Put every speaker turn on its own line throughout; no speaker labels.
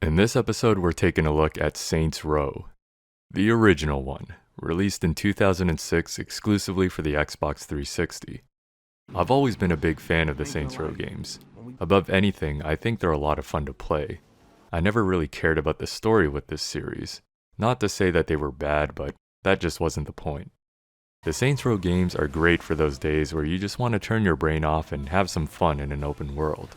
In this episode, we're taking a look at Saints Row, the original one, released in 2006 exclusively for the Xbox 360. I've always been a big fan of the Saints Row games. Above anything, I think they're a lot of fun to play. I never really cared about the story with this series. Not to say that they were bad, but that just wasn't the point. The Saints Row games are great for those days where you just want to turn your brain off and have some fun in an open world.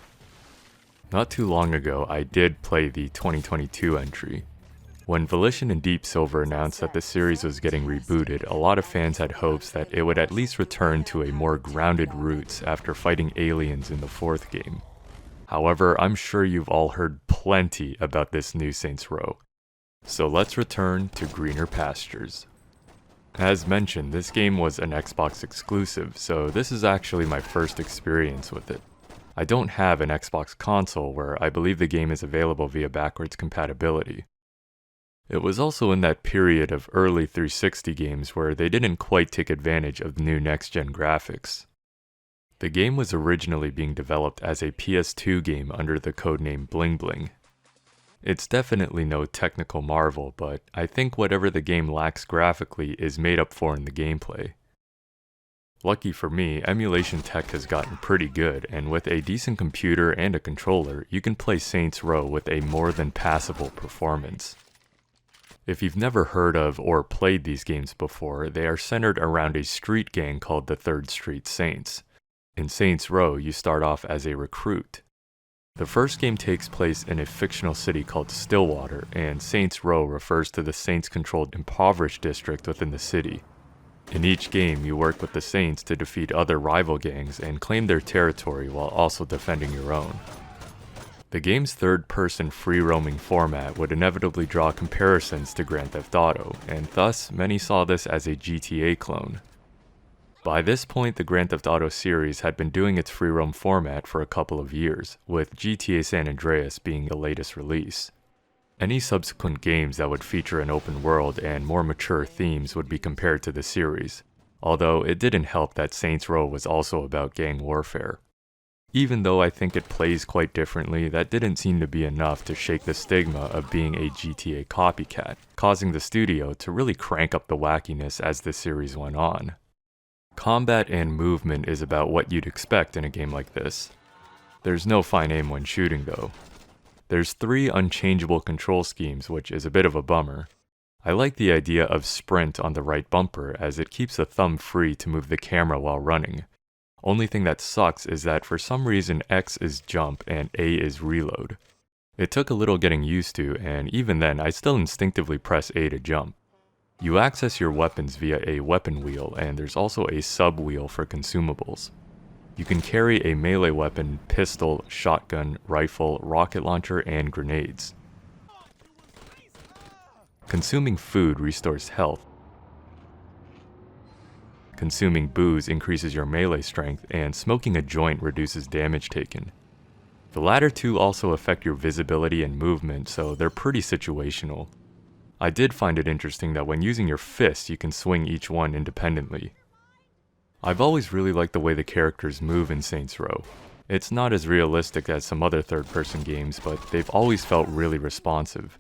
Not too long ago, I did play the 2022 entry. When Volition and Deep Silver announced that the series was getting rebooted, a lot of fans had hopes that it would at least return to a more grounded roots after fighting aliens in the fourth game. However, I'm sure you've all heard plenty about this new Saints Row. So let's return to greener pastures. As mentioned, this game was an Xbox exclusive, so this is actually my first experience with it. I don't have an Xbox console where I believe the game is available via backwards compatibility. It was also in that period of early 360 games where they didn't quite take advantage of the new next-gen graphics. The game was originally being developed as a PS2 game under the codename Bling Bling. It's definitely no technical marvel, but I think whatever the game lacks graphically is made up for in the gameplay. Lucky for me, emulation tech has gotten pretty good, and with a decent computer and a controller, you can play Saints Row with a more than passable performance. If you've never heard of or played these games before, they are centered around a street gang called the 3rd Street Saints. In Saints Row, you start off as a recruit. The first game takes place in a fictional city called Stillwater, and Saints Row refers to the Saints-controlled impoverished district within the city. In each game, you work with the Saints to defeat other rival gangs and claim their territory while also defending your own. The game's third-person free-roaming format would inevitably draw comparisons to Grand Theft Auto, and thus many saw this as a GTA clone. By this point, the Grand Theft Auto series had been doing its free-roam format for a couple of years, with GTA San Andreas being the latest release. Any subsequent games that would feature an open world and more mature themes would be compared to the series, although it didn't help that Saints Row was also about gang warfare. Even though I think it plays quite differently, that didn't seem to be enough to shake the stigma of being a GTA copycat, causing the studio to really crank up the wackiness as the series went on. Combat and movement is about what you'd expect in a game like this. There's no fine aim when shooting though. There's 3 unchangeable control schemes, which is a bit of a bummer. I like the idea of sprint on the right bumper as it keeps the thumb free to move the camera while running. Only thing that sucks is that for some reason X is jump and A is reload. It took a little getting used to, and even then I still instinctively press A to jump. You access your weapons via a weapon wheel, and there's also a sub-wheel for consumables. You can carry a melee weapon, pistol, shotgun, rifle, rocket launcher, and grenades. Consuming food restores health. Consuming booze increases your melee strength, and smoking a joint reduces damage taken. The latter two also affect your visibility and movement, so they're pretty situational. I did find it interesting that when using your fists, you can swing each one independently. I've always really liked the way the characters move in Saints Row. It's not as realistic as some other third-person games, but they've always felt really responsive.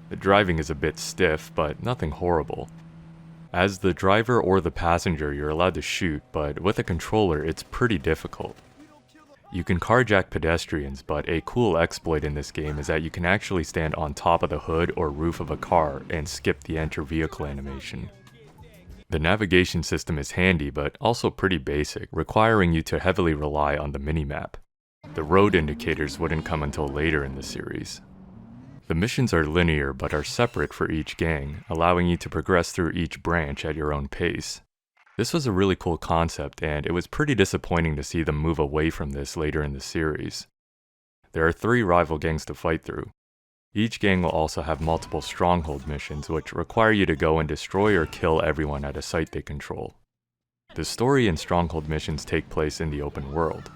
The driving is a bit stiff, but nothing horrible. As the driver or the passenger, you're allowed to shoot, but with a controller, it's pretty difficult. You can carjack pedestrians, but a cool exploit in this game is that you can actually stand on top of the hood or roof of a car and skip the enter vehicle animation. The navigation system is handy, but also pretty basic, requiring you to heavily rely on the minimap. The road indicators wouldn't come until later in the series. The missions are linear but are separate for each gang, allowing you to progress through each branch at your own pace. This was a really cool concept, and it was pretty disappointing to see them move away from this later in the series. There are 3 rival gangs to fight through. Each gang will also have multiple stronghold missions, which require you to go and destroy or kill everyone at a site they control. The story and stronghold missions take place in the open world.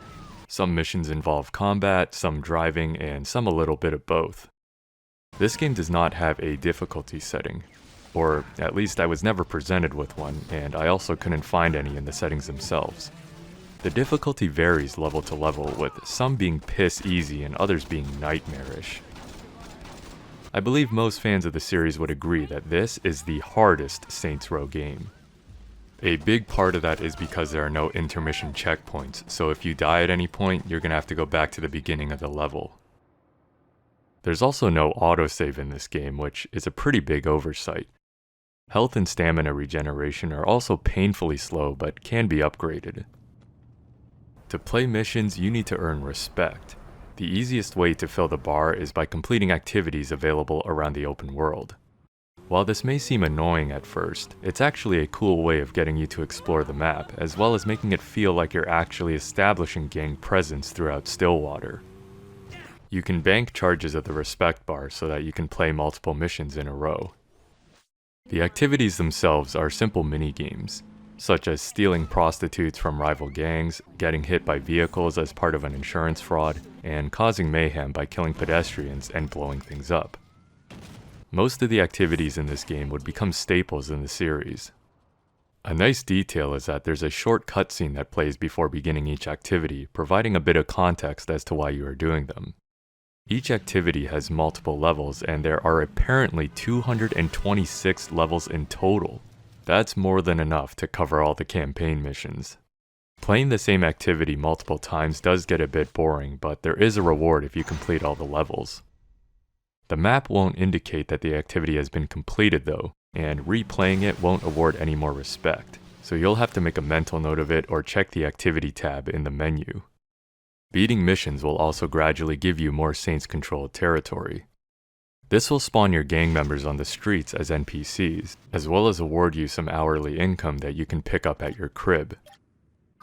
Some missions involve combat, some driving, and some a little bit of both. This game does not have a difficulty setting, or at least I was never presented with one, and I also couldn't find any in the settings themselves. The difficulty varies level to level, with some being piss easy and others being nightmarish. I believe most fans of the series would agree that this is the hardest Saints Row game. A big part of that is because there are no intermission checkpoints, so if you die at any point, you're gonna have to go back to the beginning of the level. There's also no autosave in this game, which is a pretty big oversight. Health and stamina regeneration are also painfully slow, but can be upgraded. To play missions, you need to earn respect. The easiest way to fill the bar is by completing activities available around the open world. While this may seem annoying at first, it's actually a cool way of getting you to explore the map, as well as making it feel like you're actually establishing gang presence throughout Stillwater. You can bank charges at the respect bar so that you can play multiple missions in a row. The activities themselves are simple mini-games, such as stealing prostitutes from rival gangs, getting hit by vehicles as part of an insurance fraud, and causing mayhem by killing pedestrians and blowing things up. Most of the activities in this game would become staples in the series. A nice detail is that there's a short cutscene that plays before beginning each activity, providing a bit of context as to why you are doing them. Each activity has multiple levels, and there are apparently 226 levels in total. That's more than enough to cover all the campaign missions. Playing the same activity multiple times does get a bit boring, but there is a reward if you complete all the levels. The map won't indicate that the activity has been completed though, and replaying it won't award any more respect, so you'll have to make a mental note of it or check the activity tab in the menu. Beating missions will also gradually give you more Saints-controlled territory. This will spawn your gang members on the streets as NPCs, as well as award you some hourly income that you can pick up at your crib.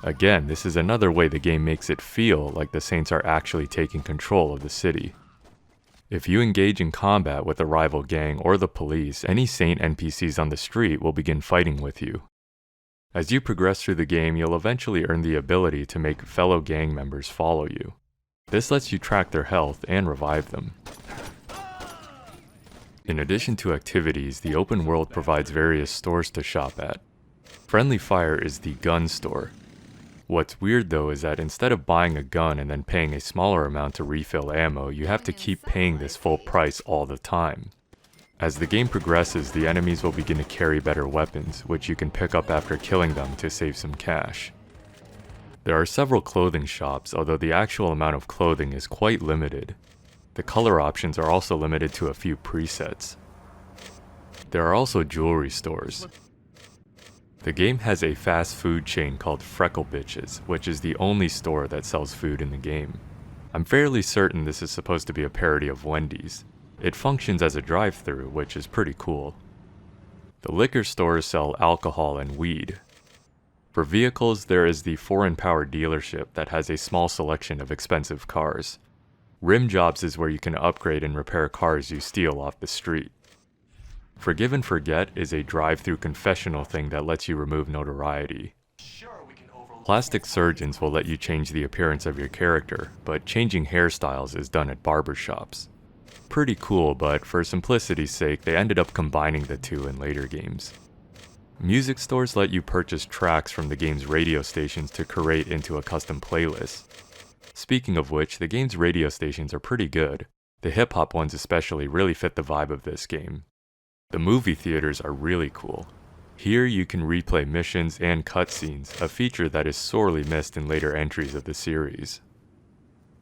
Again, this is another way the game makes it feel like the Saints are actually taking control of the city. If you engage in combat with a rival gang or the police, any Saint NPCs on the street will begin fighting with you. As you progress through the game, you'll eventually earn the ability to make fellow gang members follow you. This lets you track their health and revive them. In addition to activities, the open world provides various stores to shop at. Friendly Fire is the gun store. What's weird though is that instead of buying a gun and then paying a smaller amount to refill ammo, you have to keep paying this full price all the time. As the game progresses, the enemies will begin to carry better weapons, which you can pick up after killing them to save some cash. There are several clothing shops, although the actual amount of clothing is quite limited. The color options are also limited to a few presets. There are also jewelry stores. The game has a fast food chain called Freckle Bitches, which is the only store that sells food in the game. I'm fairly certain this is supposed to be a parody of Wendy's. It functions as a drive-thru, which is pretty cool. The liquor stores sell alcohol and weed. For vehicles, there is the Foreign Power dealership that has a small selection of expensive cars. Rim Jobs is where you can upgrade and repair cars you steal off the street. Forgive and Forget is a drive-through confessional thing that lets you remove notoriety. Plastic surgeons will let you change the appearance of your character, but changing hairstyles is done at barbershops. Pretty cool, but for simplicity's sake, they ended up combining the two in later games. Music stores let you purchase tracks from the game's radio stations to curate into a custom playlist. Speaking of which, the game's radio stations are pretty good. The hip-hop ones especially really fit the vibe of this game. The movie theaters are really cool. Here you can replay missions and cutscenes, a feature that is sorely missed in later entries of the series.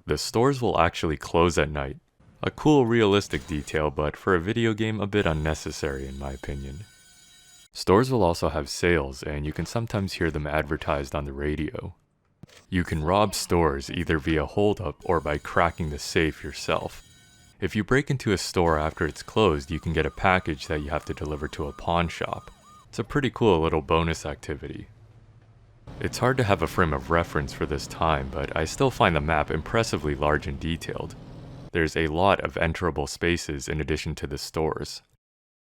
The stores will actually close at night. A cool realistic detail, but for a video game a bit unnecessary in my opinion. Stores will also have sales, and you can sometimes hear them advertised on the radio. You can rob stores either via holdup or by cracking the safe yourself. If you break into a store after it's closed, you can get a package that you have to deliver to a pawn shop. It's a pretty cool little bonus activity. It's hard to have a frame of reference for this time, but I still find the map impressively large and detailed. There's a lot of enterable spaces in addition to the stores.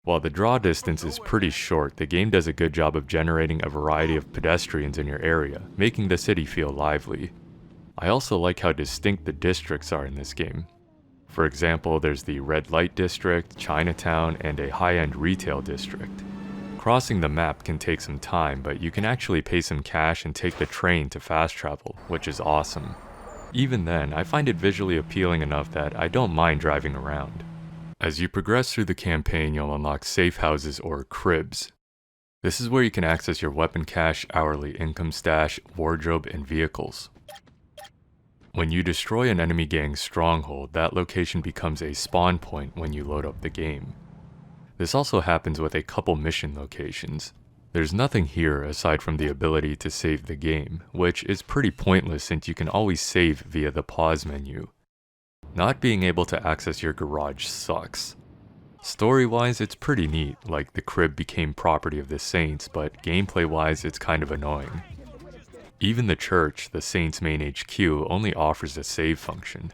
While the draw distance is pretty short, the game does a good job of generating a variety of pedestrians in your area, making the city feel lively. I also like how distinct the districts are in this game. For example, there's the Red Light District, Chinatown, and a high-end retail district. Crossing the map can take some time, but you can actually pay some cash and take the train to fast travel, which is awesome. Even then, I find it visually appealing enough that I don't mind driving around. As you progress through the campaign, you'll unlock safe houses or cribs. This is where you can access your weapon cache, hourly income stash, wardrobe, and vehicles. When you destroy an enemy gang's stronghold, that location becomes a spawn point when you load up the game. This also happens with a couple mission locations. There's nothing here aside from the ability to save the game, which is pretty pointless since you can always save via the pause menu. Not being able to access your garage sucks. Story-wise, it's pretty neat, like the crib became property of the Saints, but gameplay-wise, it's kind of annoying. Even the church, the Saints' main HQ, only offers a save function.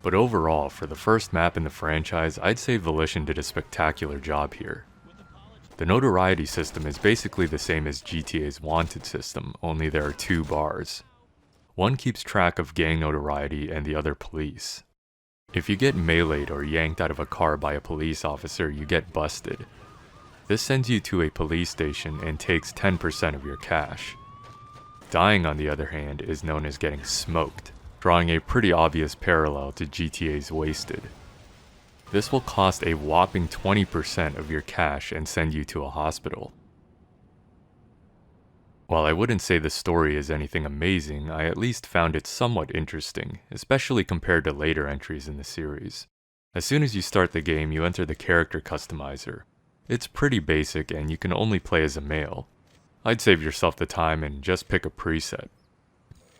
But overall, for the first map in the franchise, I'd say Volition did a spectacular job here. The notoriety system is basically the same as GTA's Wanted system, only there are two bars. One keeps track of gang notoriety and the other police. If you get meleeed or yanked out of a car by a police officer, you get busted. This sends you to a police station and takes 10% of your cash. Dying, on the other hand, is known as getting smoked, drawing a pretty obvious parallel to GTA's Wasted. This will cost a whopping 20% of your cash and send you to a hospital. While I wouldn't say the story is anything amazing, I at least found it somewhat interesting, especially compared to later entries in the series. As soon as you start the game, you enter the character customizer. It's pretty basic and you can only play as a male. I'd save yourself the time and just pick a preset.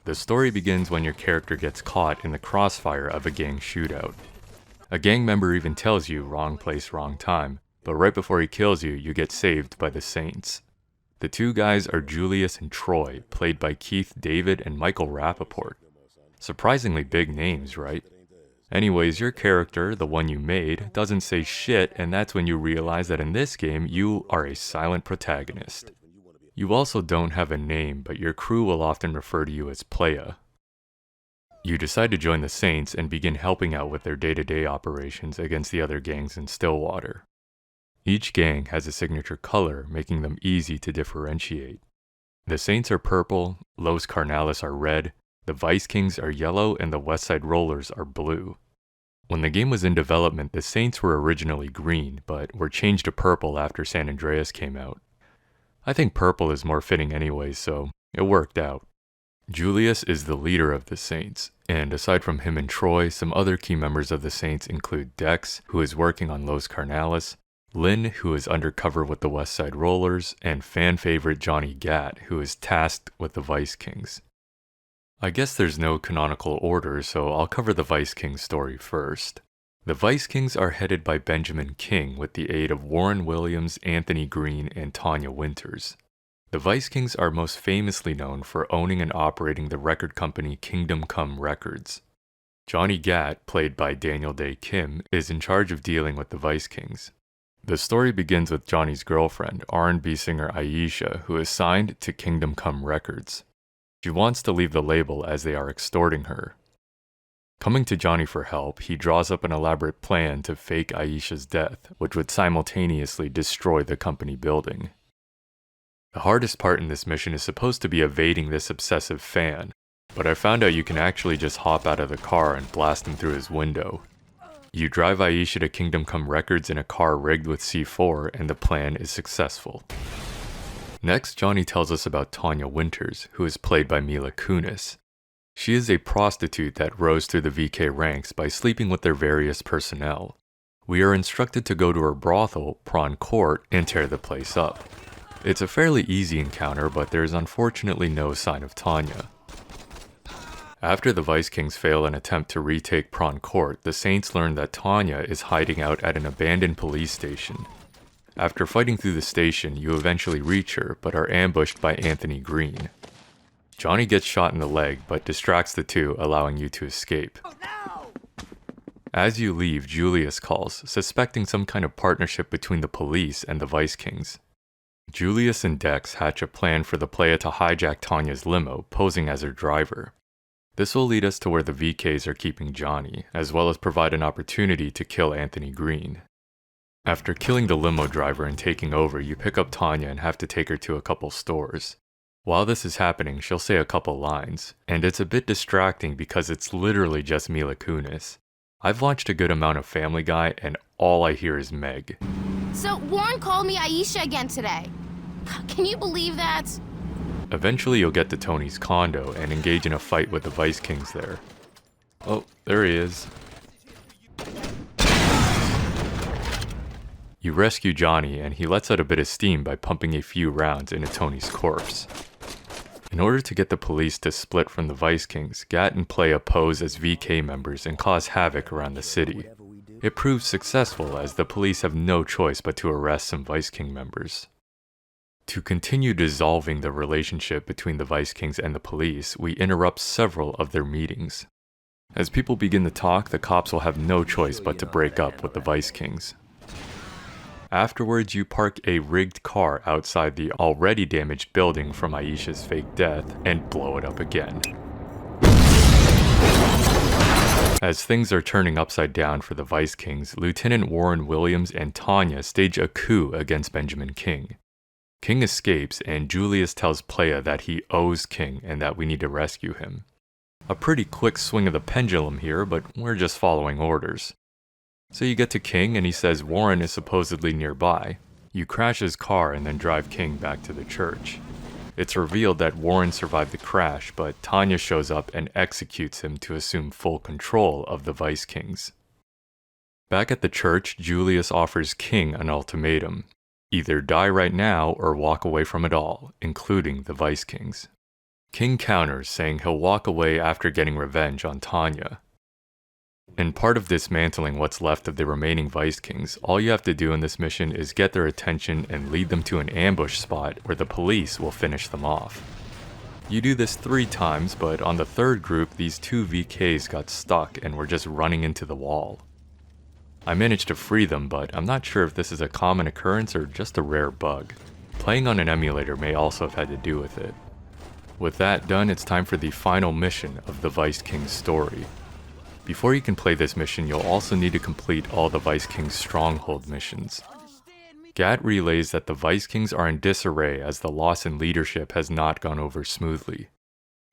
The story begins when your character gets caught in the crossfire of a gang shootout. A gang member even tells you wrong place, wrong time, but right before he kills you, you get saved by the Saints. The two guys are Julius and Troy, played by Keith David and Michael Rappaport. Surprisingly big names, right? Anyways, your character, the one you made, doesn't say shit, and that's when you realize that in this game, you are a silent protagonist. You also don't have a name, but your crew will often refer to you as Playa. You decide to join the Saints and begin helping out with their day-to-day operations against the other gangs in Stillwater. Each gang has a signature color, making them easy to differentiate. The Saints are purple, Los Carnales are red, the Vice Kings are yellow, and the Westside Rollerz are blue. When the game was in development, the Saints were originally green, but were changed to purple after San Andreas came out. I think purple is more fitting anyway, so it worked out. Julius is the leader of the Saints, and aside from him and Troy, some other key members of the Saints include Dex, who is working on Los Carnales, Lynn, who is undercover with the Westside Rollerz, and fan favorite Johnny Gat, who is tasked with the Vice Kings. I guess there's no canonical order, so I'll cover the Vice Kings story first. The Vice Kings are headed by Benjamin King with the aid of Warren Williams, Anthony Green, and Tanya Winters. The Vice Kings are most famously known for owning and operating the record company Kingdom Come Records. Johnny Gat, played by Daniel Day Kim, is in charge of dealing with the Vice Kings. The story begins with Johnny's girlfriend, R&B singer Aisha, who is signed to Kingdom Come Records. She wants to leave the label as they are extorting her. Coming to Johnny for help, he draws up an elaborate plan to fake Aisha's death, which would simultaneously destroy the company building. The hardest part in this mission is supposed to be evading this obsessive fan, but I found out you can actually just hop out of the car and blast him through his window. You drive Aisha to Kingdom Come Records in a car rigged with C4, and the plan is successful. Next, Johnny tells us about Tanya Winters, who is played by Mila Kunis. She is a prostitute that rose through the VK ranks by sleeping with their various personnel. We are instructed to go to her brothel, Prawn Court, and tear the place up. It's a fairly easy encounter, but there is unfortunately no sign of Tanya. After the Vice Kings fail an attempt to retake Prawn Court, the Saints learn that Tanya is hiding out at an abandoned police station. After fighting through the station, you eventually reach her, but are ambushed by Anthony Green. Johnny gets shot in the leg, but distracts the two, allowing you to escape. As you leave, Julius calls, suspecting some kind of partnership between the police and the Vice Kings. Julius and Dex hatch a plan for the player to hijack Tanya's limo, posing as her driver. This will lead us to where the VKs are keeping Johnny, as well as provide an opportunity to kill Anthony Green. After killing the limo driver and taking over, you pick up Tanya and have to take her to a couple stores. While this is happening, she'll say a couple lines, and it's a bit distracting because it's literally just Mila Kunis. I've watched a good amount of Family Guy, and all I hear is Meg.
So Warren called me Aisha again today. Can you believe that?
Eventually you'll get to Tony's condo and engage in a fight with the Vice Kings there. Oh, there he is. You rescue Johnny and he lets out a bit of steam by pumping a few rounds into Tony's corpse. In order to get the police to split from the Vice Kings, Gat and Playa pose as VK members and cause havoc around the city. It proves successful as the police have no choice but to arrest some Vice King members. To continue dissolving the relationship between the Vice Kings and the police, we interrupt several of their meetings. As people begin to talk, the cops will have no choice but to break up with the Vice Kings. Afterwards, you park a rigged car outside the already damaged building from Aisha's fake death and blow it up again. As things are turning upside down for the Vice Kings, Lieutenant Warren Williams and Tanya stage a coup against Benjamin King. King escapes, and Julius tells Playa that he owes King and that we need to rescue him. A pretty quick swing of the pendulum here, but we're just following orders. So you get to King and he says Warren is supposedly nearby. You crash his car and then drive King back to the church. It's revealed that Warren survived the crash, but Tanya shows up and executes him to assume full control of the Vice Kings. Back at the church, Julius offers King an ultimatum. Either die right now or walk away from it all, including the Vice Kings. King counters, saying he'll walk away after getting revenge on Tanya. In part of dismantling what's left of the remaining Vice Kings, all you have to do in this mission is get their attention and lead them to an ambush spot where the police will finish them off. You do this 3 times, but on the third group, these 2 VKs got stuck and were just running into the wall. I managed to free them, but I'm not sure if this is a common occurrence or just a rare bug. Playing on an emulator may also have had to do with it. With that done, it's time for the final mission of the Vice King's story. Before you can play this mission, you'll also need to complete all the Vice King's stronghold missions. Gat relays that the Vice Kings are in disarray as the loss in leadership has not gone over smoothly.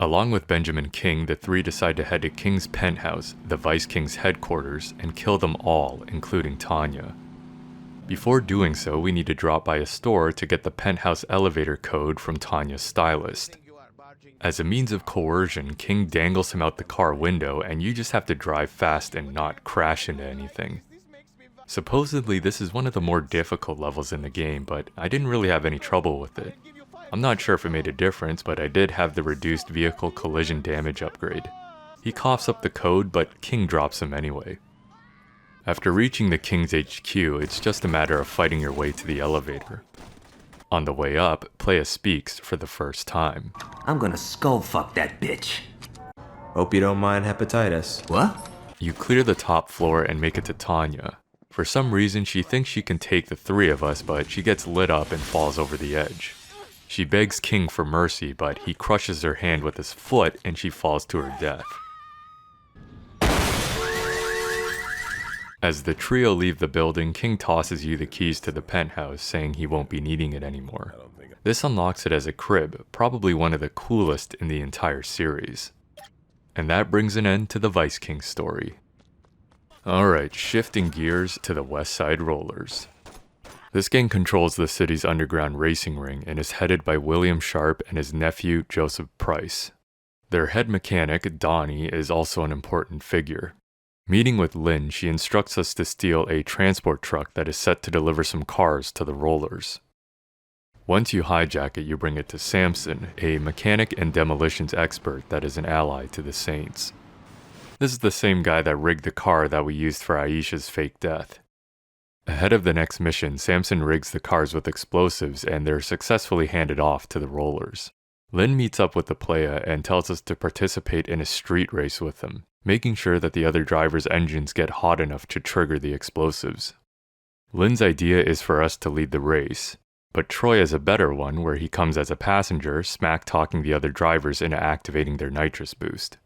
Along with Benjamin King, the 3 decide to head to King's penthouse, the Vice King's headquarters, and kill them all, including Tanya. Before doing so, we need to drop by a store to get the penthouse elevator code from Tanya's stylist. As a means of coercion, King dangles him out the car window and you just have to drive fast and not crash into anything. Supposedly this is one of the more difficult levels in the game, but I didn't really have any trouble with it. I'm not sure if it made a difference, but I did have the reduced vehicle collision damage upgrade. He coughs up the code, but King drops him anyway. After reaching the King's HQ, it's just a matter of fighting your way to the elevator. On the way up, Playa speaks for the first time.
I'm gonna skull fuck that bitch.
Hope you don't mind hepatitis.
What?
You clear the top floor and make it to Tanya. For some reason, she thinks she can take the 3 of us, but she gets lit up and falls over the edge. She begs King for mercy, but he crushes her hand with his foot and she falls to her death. As the trio leave the building, King tosses you the keys to the penthouse, saying he won't be needing it anymore. This unlocks it as a crib, probably one of the coolest in the entire series. And that brings an end to the Vice King story. Alright, shifting gears to the Westside Rollerz. This gang controls the city's underground racing ring and is headed by William Sharp and his nephew Joseph Price. Their head mechanic, Donnie, is also an important figure. Meeting with Lynn, she instructs us to steal a transport truck that is set to deliver some cars to the Rollerz. Once you hijack it, you bring it to Samson, a mechanic and demolitions expert that is an ally to the Saints. This is the same guy that rigged the car that we used for Aisha's fake death. Ahead of the next mission, Samson rigs the cars with explosives and they're successfully handed off to the Rollerz. Lynn meets up with the Playa and tells us to participate in a street race with them, making sure that the other drivers' engines get hot enough to trigger the explosives. Lynn's idea is for us to lead the race, but Troy has a better one where he comes as a passenger, smack-talking the other drivers into activating their nitrous boost.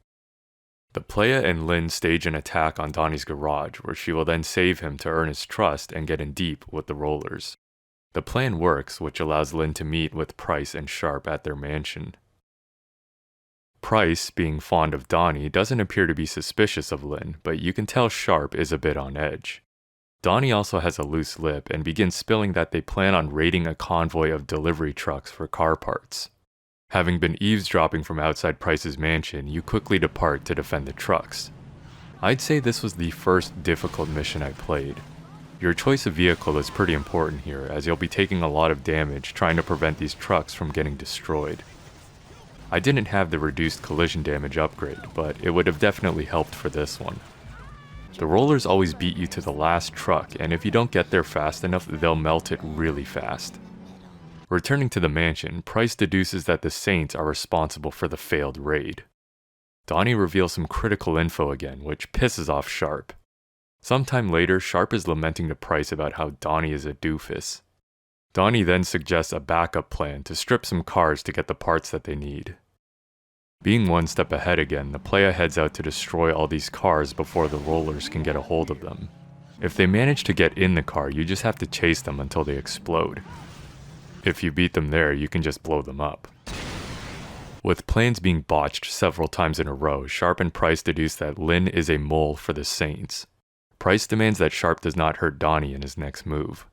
The Playa and Lynn stage an attack on Donnie's garage, where she will then save him to earn his trust and get in deep with the Rollerz. The plan works, which allows Lynn to meet with Price and Sharp at their mansion. Price, being fond of Donnie, doesn't appear to be suspicious of Lynn, but you can tell Sharp is a bit on edge. Donnie also has a loose lip and begins spilling that they plan on raiding a convoy of delivery trucks for car parts. Having been eavesdropping from outside Price's mansion, you quickly depart to defend the trucks. I'd say this was the first difficult mission I played. Your choice of vehicle is pretty important here, as you'll be taking a lot of damage trying to prevent these trucks from getting destroyed. I didn't have the reduced collision damage upgrade, but it would have definitely helped for this one. The rollers always beat you to the last truck, and if you don't get there fast enough, they'll melt it really fast. Returning to the mansion, Price deduces that the Saints are responsible for the failed raid. Donnie reveals some critical info again, which pisses off Sharp. Sometime later, Sharp is lamenting to Price about how Donnie is a doofus. Donnie then suggests a backup plan to strip some cars to get the parts that they need. Being one step ahead again, the player heads out to destroy all these cars before the rollers can get a hold of them. If they manage to get in the car, you just have to chase them until they explode. If you beat them there, you can just blow them up. With plans being botched several times in a row, Sharp and Price deduce that Lynn is a mole for the Saints. Price demands that Sharp does not hurt Donnie in his next move.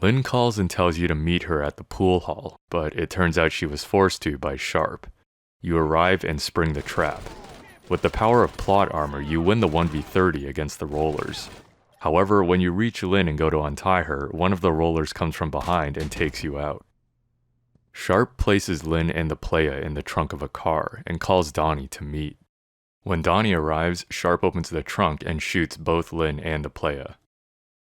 Lynn calls and tells you to meet her at the pool hall, but it turns out she was forced to by Sharp. You arrive and spring the trap. With the power of plot armor, you win the 1v30 against the rollers. However, when you reach Lynn and go to untie her, one of the rollers comes from behind and takes you out. Sharp places Lynn and the playa in the trunk of a car and calls Donnie to meet. When Donnie arrives, Sharp opens the trunk and shoots both Lynn and the playa.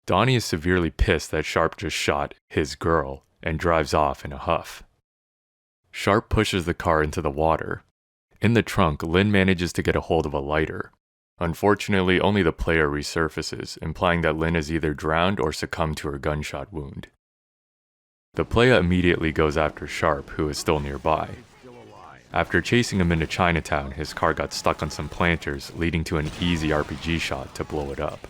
Donnie is severely pissed that Sharp just shot his girl and drives off in a huff. Sharp pushes the car into the water. In the trunk, Lynn manages to get a hold of a lighter. Unfortunately, only the player resurfaces, implying that Lynn is either drowned or succumbed to her gunshot wound. The playa immediately goes after Sharp, who is still nearby. After chasing him into Chinatown, his car got stuck on some planters, leading to an easy RPG shot to blow it up.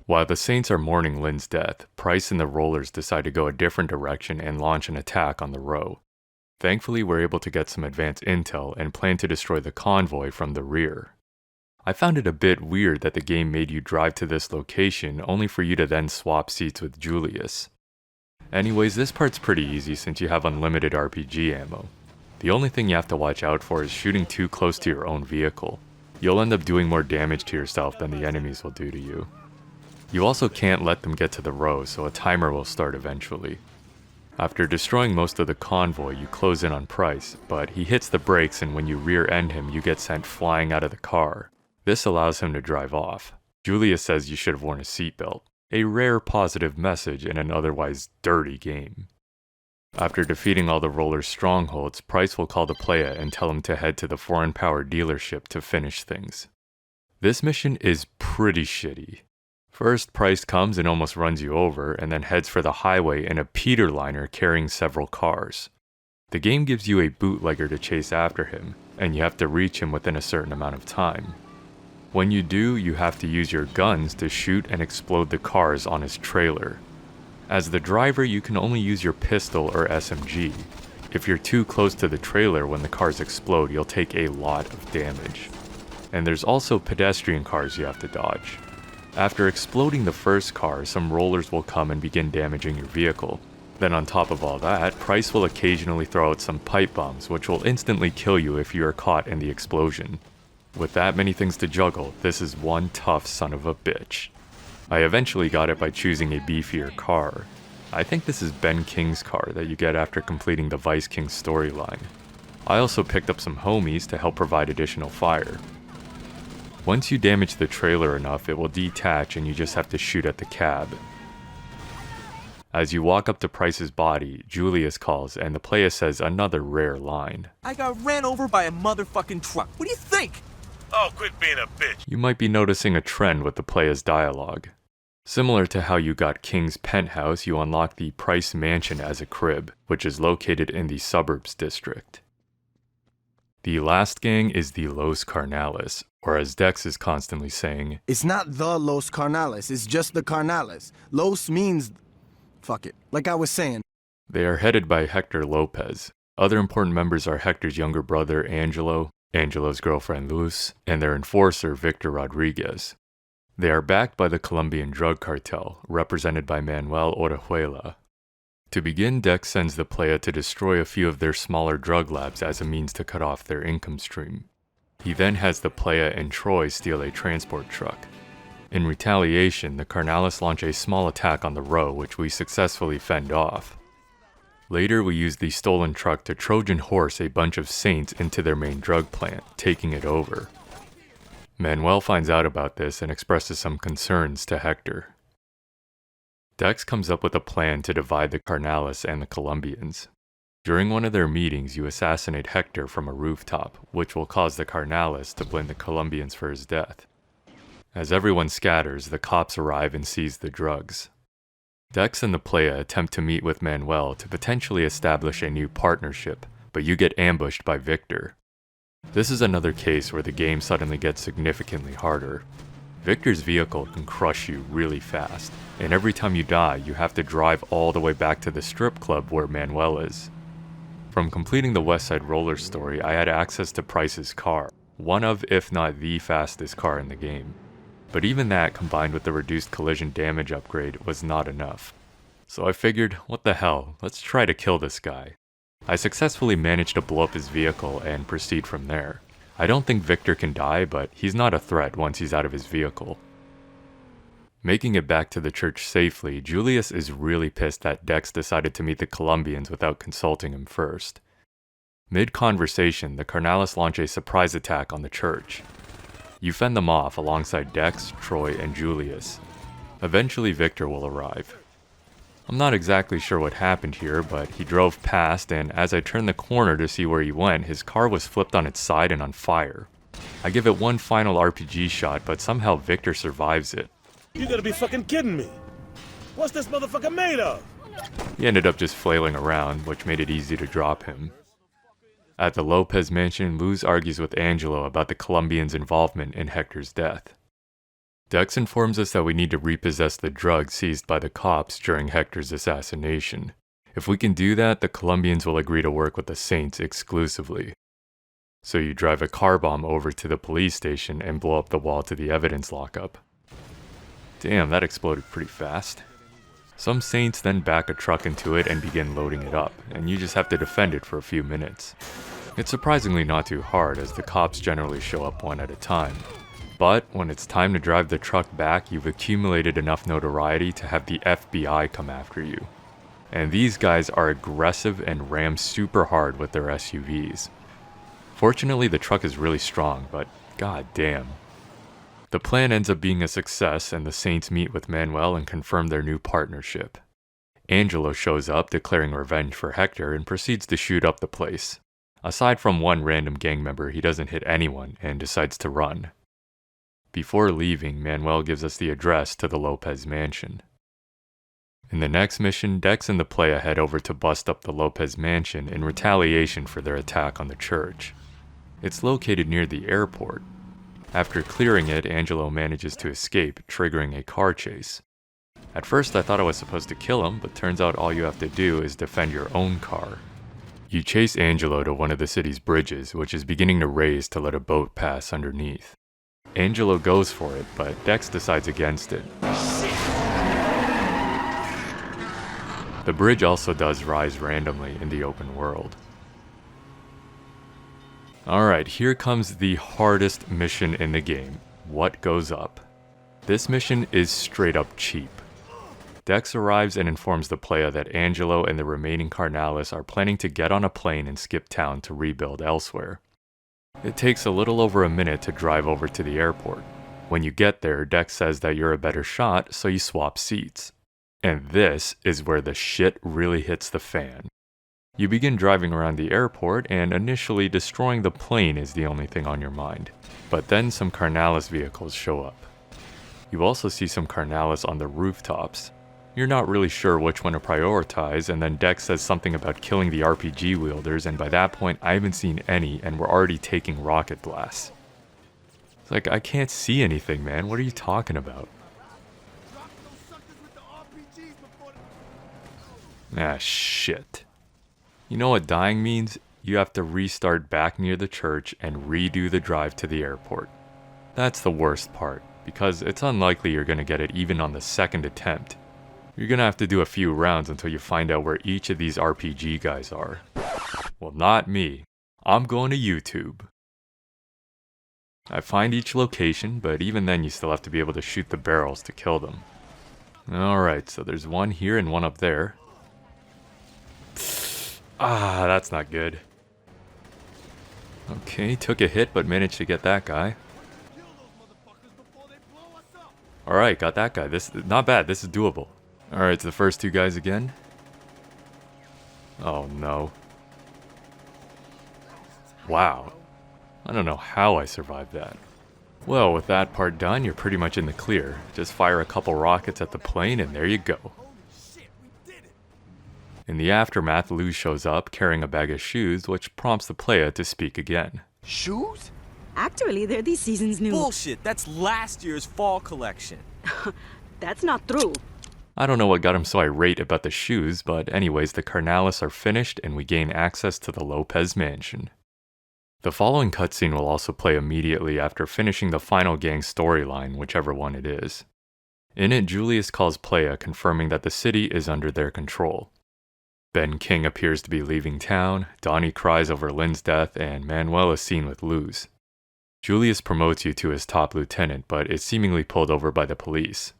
While the Saints are mourning Lynn's death, Price and the Rollers decide to go a different direction and launch an attack on the row. Thankfully, we're able to get some advanced intel and plan to destroy the convoy from the rear. I found it a bit weird that the game made you drive to this location only for you to then swap seats with Julius. Anyways, this part's pretty easy since you have unlimited RPG ammo. The only thing you have to watch out for is shooting too close to your own vehicle. You'll end up doing more damage to yourself than the enemies will do to you. You also can't let them get to the row, so a timer will start eventually. After destroying most of the convoy, you close in on Price, but he hits the brakes and when you rear-end him, you get sent flying out of the car. This allows him to drive off. Julius says you should have worn a seatbelt, a rare positive message in an otherwise dirty game. After defeating all the Rollers' strongholds, Price will call the playa and tell him to head to the foreign power dealership to finish things. This mission is pretty shitty. First, Price comes and almost runs you over, and then heads for the highway in a Peterliner carrying several cars. The game gives you a bootlegger to chase after him, and you have to reach him within a certain amount of time. When you do, you have to use your guns to shoot and explode the cars on his trailer. As the driver, you can only use your pistol or SMG. If you're too close to the trailer when the cars explode, you'll take a lot of damage. And there's also pedestrian cars you have to dodge. After exploding the first car, some rollers will come and begin damaging your vehicle. Then on top of all that, Price will occasionally throw out some pipe bombs, which will instantly kill you if you are caught in the explosion. With that many things to juggle, this is one tough son of a bitch. I eventually got it by choosing a beefier car. I think this is Ben King's car that you get after completing the Vice King storyline. I also picked up some homies to help provide additional fire. Once you damage the trailer enough, it will detach and you just have to shoot at the cab. As you walk up to Price's body, Julius calls and the playa says another rare line.
I got ran over by a motherfucking truck. What do you think?
Oh, quit being a bitch.
You might be noticing a trend with the playa's dialogue. Similar to how you got King's penthouse, you unlock the Price Mansion as a crib, which is located in the suburbs district. The last gang is the Los Carnales, or as Dex is constantly saying,
it's not the Los Carnales, it's just the Carnales. Los means... fuck it. Like I was saying.
They are headed by Hector Lopez. Other important members are Hector's younger brother, Angelo, Angelo's girlfriend, Luz, and their enforcer, Victor Rodriguez. They are backed by the Colombian drug cartel, represented by Manuel Orejuela. To begin, Dex sends the playa to destroy a few of their smaller drug labs as a means to cut off their income stream. He then has the playa and Troy steal a transport truck. In retaliation, the Carnales launch a small attack on the row, which we successfully fend off. Later, we use the stolen truck to Trojan horse a bunch of Saints into their main drug plant, taking it over. Manuel finds out about this and expresses some concerns to Hector. Dex comes up with a plan to divide the Carnales and the Colombians. During one of their meetings, you assassinate Hector from a rooftop, which will cause the Carnales to blame the Colombians for his death. As everyone scatters, the cops arrive and seize the drugs. Dex and the playa attempt to meet with Manuel to potentially establish a new partnership, but you get ambushed by Victor. This is another case where the game suddenly gets significantly harder. Victor's vehicle can crush you really fast, and every time you die, you have to drive all the way back to the strip club where Manuel is. From completing the Westside Rollerz story, I had access to Price's car, one of, if not the fastest car in the game. But even that, combined with the reduced collision damage upgrade, was not enough. So I figured, what the hell, let's try to kill this guy. I successfully managed to blow up his vehicle and proceed from there. I don't think Victor can die, but he's not a threat once he's out of his vehicle. Making it back to the church safely, Julius is really pissed that Dex decided to meet the Colombians without consulting him first. Mid-conversation, the Carnales launch a surprise attack on the church. You fend them off alongside Dex, Troy, and Julius. Eventually Victor will arrive. I'm not exactly sure what happened here, but he drove past, and as I turned the corner to see where he went, his car was flipped on its side and on fire. I give it one final RPG shot, but somehow Victor survives it.
You gotta be fucking kidding me. What's this motherfucker made of?
He ended up just flailing around, which made it easy to drop him. At the Lopez mansion, Luz argues with Angelo about the Colombians' involvement in Hector's death. Dex informs us that we need to repossess the drugs seized by the cops during Hector's assassination. If we can do that, the Colombians will agree to work with the Saints exclusively. So you drive a car bomb over to the police station and blow up the wall to the evidence lockup. Damn, that exploded pretty fast. Some Saints then back a truck into it and begin loading it up, and you just have to defend it for a few minutes. It's surprisingly not too hard, as the cops generally show up one at a time. But when it's time to drive the truck back, you've accumulated enough notoriety to have the FBI come after you. And these guys are aggressive and ram super hard with their SUVs. Fortunately, the truck is really strong, but god damn. The plan ends up being a success, and the Saints meet with Manuel and confirm their new partnership. Angelo shows up, declaring revenge for Hector, and proceeds to shoot up the place. Aside from one random gang member, he doesn't hit anyone and decides to run. Before leaving, Manuel gives us the address to the Lopez mansion. In the next mission, Dex and the playa head over to bust up the Lopez mansion in retaliation for their attack on the church. It's located near the airport. After clearing it, Angelo manages to escape, triggering a car chase. At first I thought I was supposed to kill him, but turns out all you have to do is defend your own car. You chase Angelo to one of the city's bridges, which is beginning to raise to let a boat pass underneath. Angelo goes for it, but Dex decides against it. The bridge also does rise randomly in the open world. Alright, here comes the hardest mission in the game. What goes up? This mission is straight up cheap. Dex arrives and informs the playa that Angelo and the remaining Carnales are planning to get on a plane and skip town to rebuild elsewhere. It takes a little over a minute to drive over to the airport. When you get there, Dex says that you're a better shot, so you swap seats. And this is where the shit really hits the fan. You begin driving around the airport, and initially destroying the plane is the only thing on your mind. But then some Carnales vehicles show up. You also see some Carnales on the rooftops. You're not really sure which one to prioritize, and then Dex says something about killing the RPG wielders, and by that point I haven't seen any, and we're already taking rocket blasts. It's like, I can't see anything, man. What are you talking about? Ah, shit. You know what dying means? You have to restart back near the church and redo the drive to the airport. That's the worst part, because it's unlikely you're gonna get it even on the second attempt. You're gonna have to do a few rounds until you find out where each of these RPG guys are. Well, not me. I'm going to YouTube. I find each location, but even then you still have to be able to shoot the barrels to kill them. Alright, so there's one here and one up there. Ah, that's not good. Okay, took a hit but managed to get that guy. Alright, got that guy. This is not bad, this is doable. Alright, it's the first two guys again. Oh no. Wow. I don't know how I survived that. Well, with that part done, you're pretty much in the clear. Just fire a couple rockets at the plane and there you go. In the aftermath, Lou shows up carrying a bag of shoes, which prompts the player to speak again.
Shoes?
Actually, they're this season's new.
Bullshit, that's last year's fall collection.
That's not true.
I don't know what got him so irate about the shoes, but anyways, the Carnales are finished and we gain access to the Lopez mansion. The following cutscene will also play immediately after finishing the final gang storyline, whichever one it is. In it, Julius calls Playa confirming that the city is under their control. Ben King appears to be leaving town, Donnie cries over Lynn's death, and Manuel is seen with Luz. Julius promotes you to his top lieutenant, but is seemingly pulled over by the police.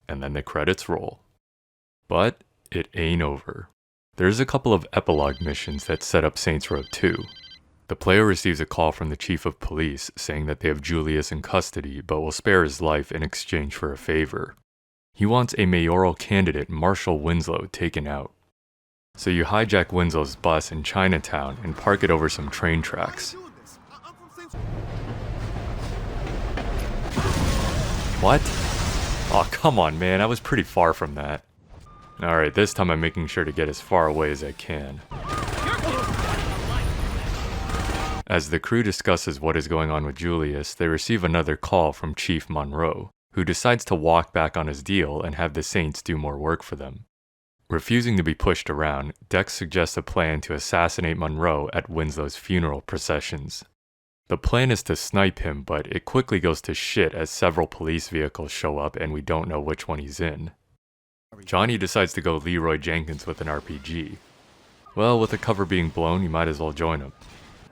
And then the credits roll. But it ain't over. There's a couple of epilogue missions that set up Saints Row 2. The player receives a call from the chief of police saying that they have Julius in custody but will spare his life in exchange for a favor. He wants a mayoral candidate, Marshall Winslow, taken out. So you hijack Winslow's bus in Chinatown and park it over some train tracks. What? Oh, come on, man, I was pretty far from that. Alright, this time I'm making sure to get as far away as I can. As the crew discusses what is going on with Julius, they receive another call from Chief Monroe, who decides to walk back on his deal and have the Saints do more work for them. Refusing to be pushed around, Dex suggests a plan to assassinate Monroe at Winslow's funeral processions. The plan is to snipe him, but it quickly goes to shit as several police vehicles show up and we don't know which one he's in. Johnny decides to go Leroy Jenkins with an RPG. Well, with the cover being blown, you might as well join him.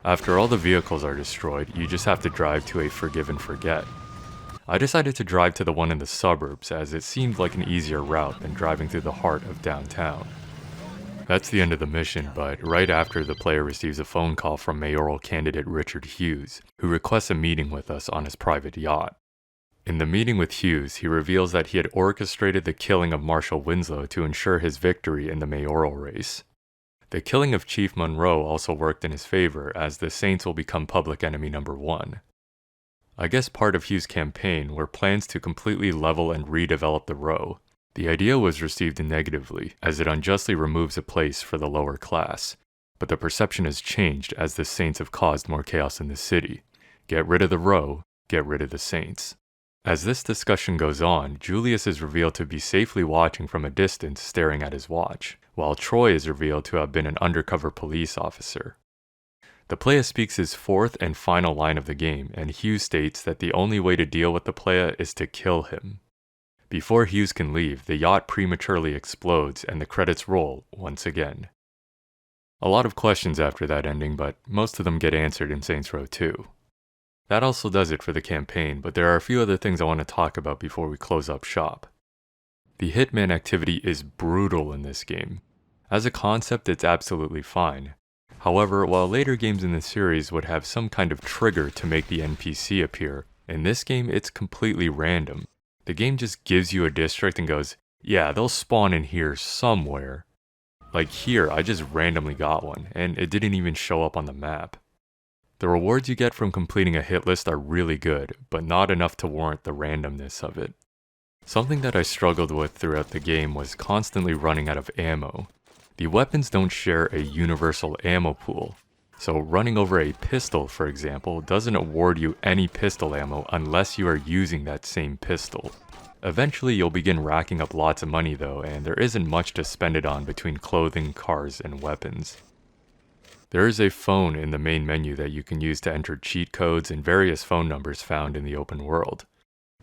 After all the vehicles are destroyed, you just have to drive to a Forgive and Forget. I decided to drive to the one in the suburbs as it seemed like an easier route than driving through the heart of downtown. That's the end of the mission, but right after the player receives a phone call from mayoral candidate Richard Hughes, who requests a meeting with us on his private yacht. In the meeting with Hughes, he reveals that he had orchestrated the killing of Marshall Winslow to ensure his victory in the mayoral race. The killing of Chief Monroe also worked in his favor, as the Saints will become public enemy number 1. I guess part of Hughes' campaign were plans to completely level and redevelop the row. The idea was received negatively, as it unjustly removes a place for the lower class, but the perception has changed as the Saints have caused more chaos in the city. Get rid of the row, get rid of the Saints. As this discussion goes on, Julius is revealed to be safely watching from a distance staring at his watch, while Troy is revealed to have been an undercover police officer. The player speaks his fourth and final line of the game, and Hughes states that the only way to deal with the player is to kill him. Before Hughes can leave, the yacht prematurely explodes and the credits roll once again. A lot of questions after that ending, but most of them get answered in Saints Row 2. That also does it for the campaign, but there are a few other things I want to talk about before we close up shop. The hitman activity is brutal in this game. As a concept, it's absolutely fine. However, while later games in the series would have some kind of trigger to make the NPC appear, in this game it's completely random. The game just gives you a district and goes, yeah, they'll spawn in here somewhere. Like here, I just randomly got one, and it didn't even show up on the map. The rewards you get from completing a hit list are really good, but not enough to warrant the randomness of it. Something that I struggled with throughout the game was constantly running out of ammo. The weapons don't share a universal ammo pool, so running over a pistol, for example, doesn't award you any pistol ammo unless you are using that same pistol. Eventually you'll begin racking up lots of money though, and there isn't much to spend it on between clothing, cars, and weapons. There is a phone in the main menu that you can use to enter cheat codes and various phone numbers found in the open world.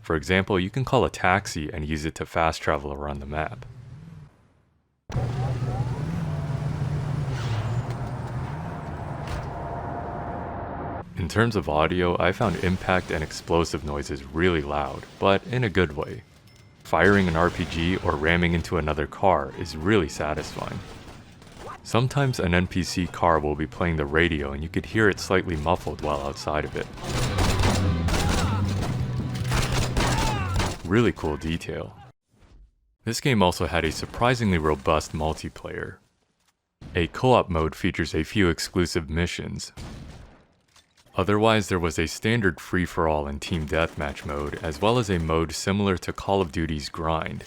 For example, you can call a taxi and use it to fast travel around the map. In terms of audio, I found impact and explosive noises really loud, but in a good way. Firing an RPG or ramming into another car is really satisfying. Sometimes an NPC car will be playing the radio and you could hear it slightly muffled while outside of it. Really cool detail. This game also had a surprisingly robust multiplayer. A co-op mode features a few exclusive missions. Otherwise, there was a standard free-for-all and team deathmatch mode, as well as a mode similar to Call of Duty's Grind.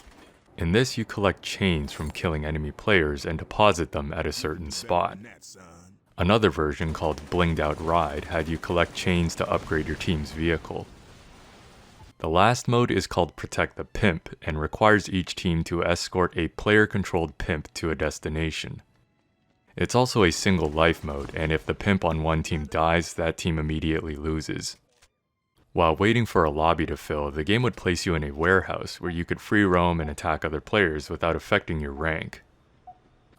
In this, you collect chains from killing enemy players and deposit them at a certain spot. Another version, called Blinged Out Ride, had you collect chains to upgrade your team's vehicle. The last mode is called Protect the Pimp, and requires each team to escort a player-controlled pimp to a destination. It's also a single life mode, and if the pimp on one team dies, that team immediately loses. While waiting for a lobby to fill, the game would place you in a warehouse where you could free roam and attack other players without affecting your rank.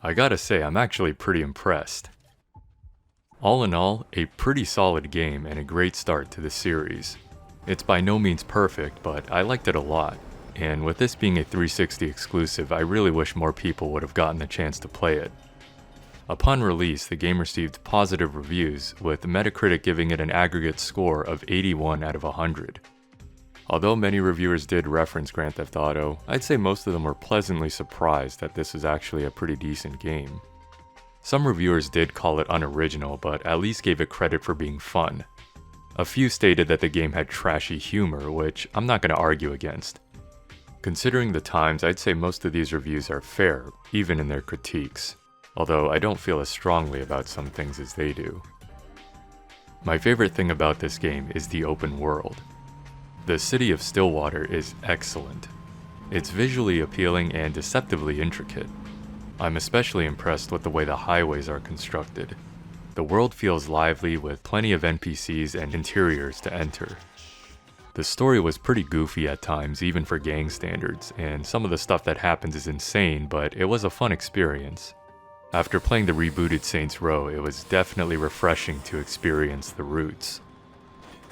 I gotta say, I'm actually pretty impressed. All in all, a pretty solid game and a great start to the series. It's by no means perfect, but I liked it a lot, and with this being a 360 exclusive, I really wish more people would have gotten the chance to play it. Upon release, the game received positive reviews, with Metacritic giving it an aggregate score of 81 out of 100. Although many reviewers did reference Grand Theft Auto, I'd say most of them were pleasantly surprised that this was actually a pretty decent game. Some reviewers did call it unoriginal, but at least gave it credit for being fun. A few stated that the game had trashy humor, which I'm not going to argue against. Considering the times, I'd say most of these reviews are fair, even in their critiques, although I don't feel as strongly about some things as they do. My favorite thing about this game is the open world. The city of Stillwater is excellent. It's visually appealing and deceptively intricate. I'm especially impressed with the way the highways are constructed. The world feels lively with plenty of NPCs and interiors to enter. The story was pretty goofy at times, even for gang standards, and some of the stuff that happens is insane, but it was a fun experience. After playing the rebooted Saints Row, it was definitely refreshing to experience the roots.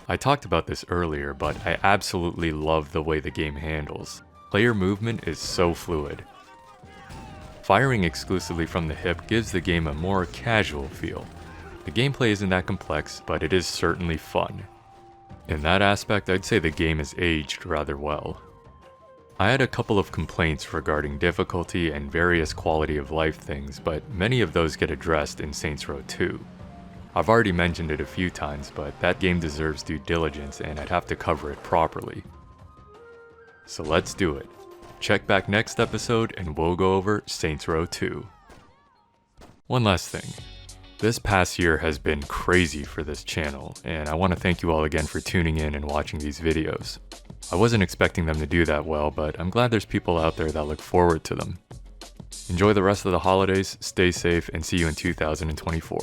I talked about this earlier, but I absolutely love the way the game handles. Player movement is so fluid. Firing exclusively from the hip gives the game a more casual feel. The gameplay isn't that complex, but it is certainly fun. In that aspect, I'd say the game is aged rather well. I had a couple of complaints regarding difficulty and various quality of life things, but many of those get addressed in Saints Row 2. I've already mentioned it a few times, but that game deserves due diligence and I'd have to cover it properly. So let's do it. Check back next episode and we'll go over Saints Row 2. One last thing. This past year has been crazy for this channel, and I want to thank you all again for tuning in and watching these videos. I wasn't expecting them to do that well, but I'm glad there's people out there that look forward to them. Enjoy the rest of the holidays, stay safe, and see you in 2024.